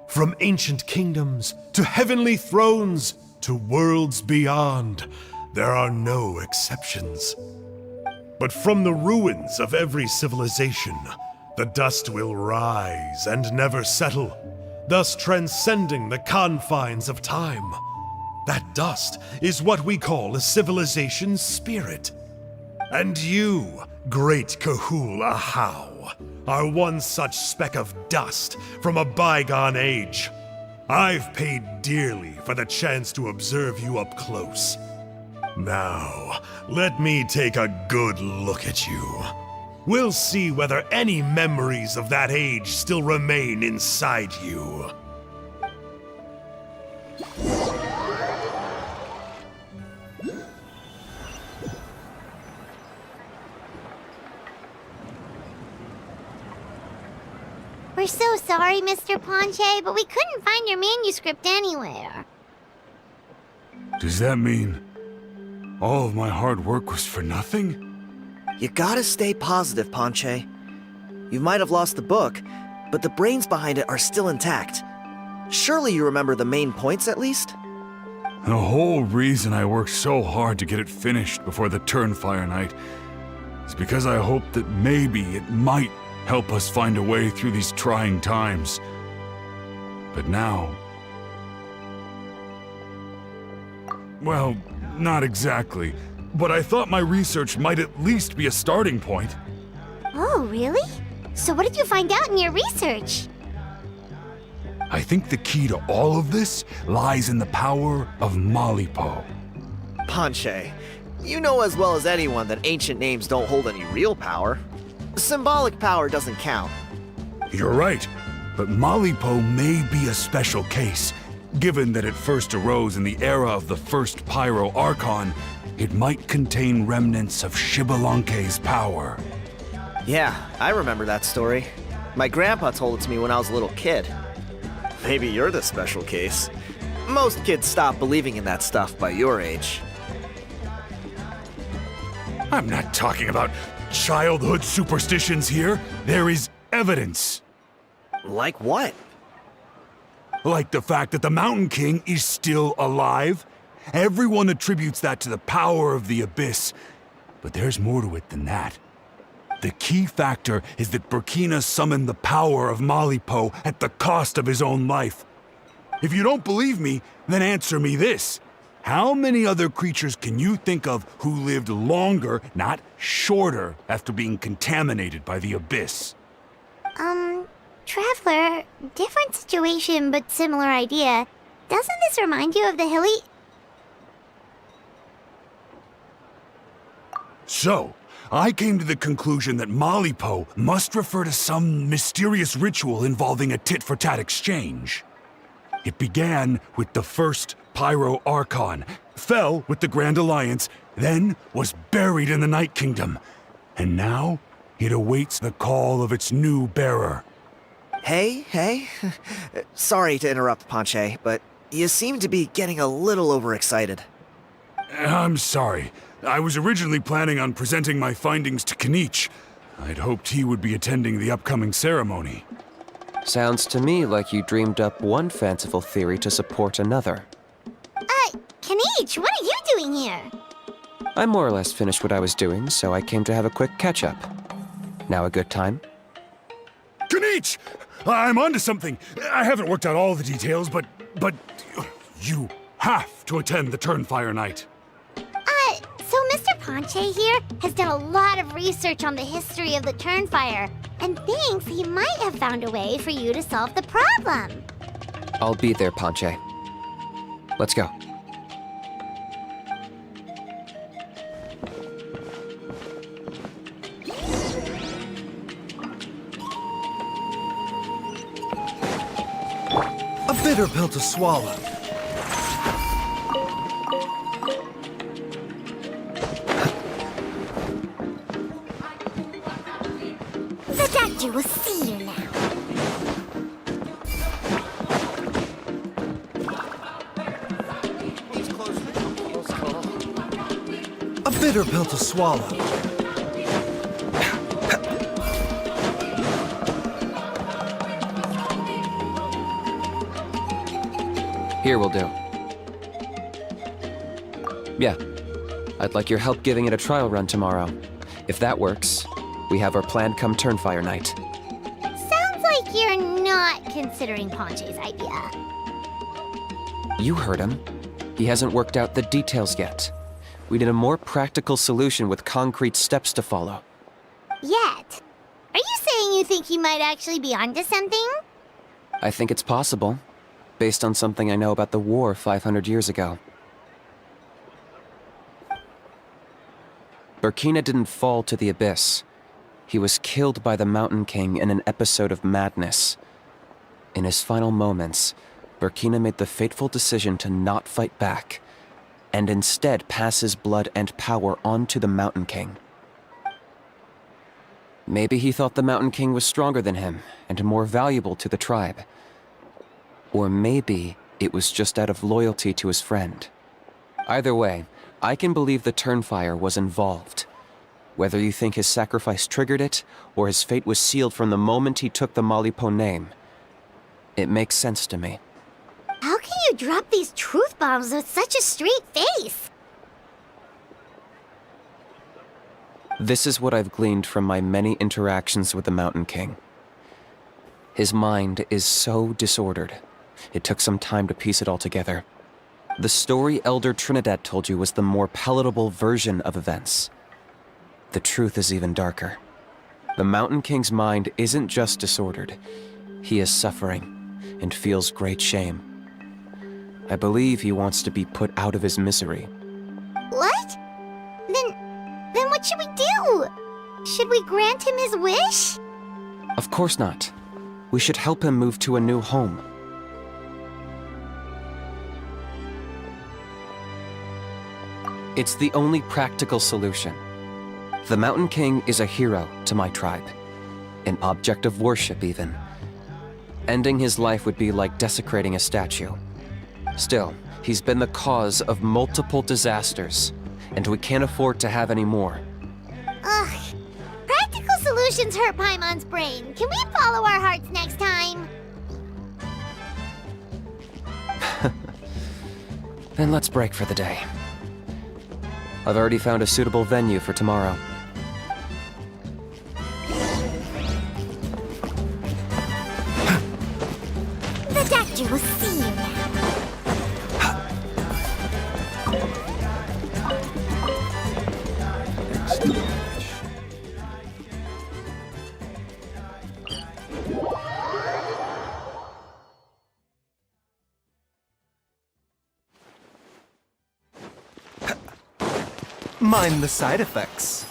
From ancient kingdoms, to heavenly thrones, to worlds beyond, there are no exceptions. But from the ruins of every civilization, the dust will rise and never settle, thus transcending the confines of time. That dust is what we call a civilization's spirit. And you, great Kahul Ahau, are one such speck of dust from a bygone age. I've paid dearly for the chance to observe you up close. Now, let me take a good look at you. We'll see whether any memories of that age still remain inside you. We're so sorry, Mr. Ponche, but we couldn't find your manuscript anywhere. Does that mean all of my hard work was for nothing? You gotta stay positive, Panche. You might have lost the book, but the brains behind it are still intact. Surely you remember the main points at least? The whole reason I worked so hard to get it finished before the Turnfire night is because I hoped that maybe it might help us find a way through these trying times. But now... well, not exactly. But I thought my research might at least be a starting point. Oh, really? So what did you find out in your research? I think the key to all of this lies in the power of Malipo. Panche, you know as well as anyone that ancient names don't hold any real power. Symbolic power doesn't count. You're right, but Malipo may be a special case. Given that it first arose in the era of the first Pyro Archon, it might contain remnants of Shibalanke's power. Yeah, I remember that story. My grandpa told it to me when I was a little kid. Maybe you're the special case. Most kids stop believing in that stuff by your age. I'm not talking about childhood superstitions here. There is evidence. Like what? Like the fact that the Mountain King is still alive. Everyone attributes that to the power of the Abyss. But there's more to it than that. The key factor is that Burkina summoned the power of Malipo at the cost of his own life. If you don't believe me, then answer me this. How many other creatures can you think of who lived longer, not shorter, after being contaminated by the Abyss? Traveler, different situation but similar idea. Doesn't this remind you of the hilly... So, I came to the conclusion that Malipo must refer to some mysterious ritual involving a tit-for-tat exchange. It began with the first Pyro Archon, fell with the Grand Alliance, then was buried in the Night Kingdom. And now, it awaits the call of its new bearer. Hey. Sorry to interrupt, Panche, but you seem to be getting a little overexcited. I'm sorry. I was originally planning on presenting my findings to Kinich. I'd hoped he would be attending the upcoming ceremony. Sounds to me like you dreamed up one fanciful theory to support another. Kinich, what are you doing here? I more or less finished what I was doing, so I came to have a quick catch-up. Now a good time? Kinich! I'm onto something. I haven't worked out all the details, but you have to attend the Turnfire Night. So Mr. Panche here has done a lot of research on the history of the Turnfire, and thinks he might have found a way for you to solve the problem. I'll be there, Panche. Let's go. A bitter pill to swallow. The doctor will see you now. A bitter pill to swallow. Here will do. Yeah. I'd like your help giving it a trial run tomorrow. If that works, we have our plan come Turnfire Night. Sounds like you're not considering Panche's idea. You heard him. He hasn't worked out the details yet. We need a more practical solution with concrete steps to follow. Yet. Are you saying you think he might actually be onto something? I think it's possible, based on something I know about the war 500 years ago. Burkina didn't fall to the Abyss. He was killed by the Mountain King in an episode of madness. In his final moments, Burkina made the fateful decision to not fight back, and instead pass his blood and power on to the Mountain King. Maybe he thought the Mountain King was stronger than him, and more valuable to the tribe. Or maybe it was just out of loyalty to his friend. Either way, I can believe the Turnfire was involved. Whether you think his sacrifice triggered it, or his fate was sealed from the moment he took the Malipo name, it makes sense to me. How can you drop these truth bombs with such a straight face? This is what I've gleaned from my many interactions with the Mountain King. His mind is so disordered. It took some time to piece it all together. The story Elder Trinidad told you was the more palatable version of events. The truth is even darker. The Mountain King's mind isn't just disordered. He is suffering and feels great shame. I believe he wants to be put out of his misery. What? Then what should we do? Should we grant him his wish? Of course not. We should help him move to a new home. It's the only practical solution. The Mountain King is a hero to my tribe. An object of worship, even. Ending his life would be like desecrating a statue. Still, he's been the cause of multiple disasters, and we can't afford to have any more. Ugh. Practical solutions hurt Paimon's brain. Can we follow our hearts next time? Then let's break for the day. I've already found a suitable venue for tomorrow. The doctor will see you now. Mind the side effects.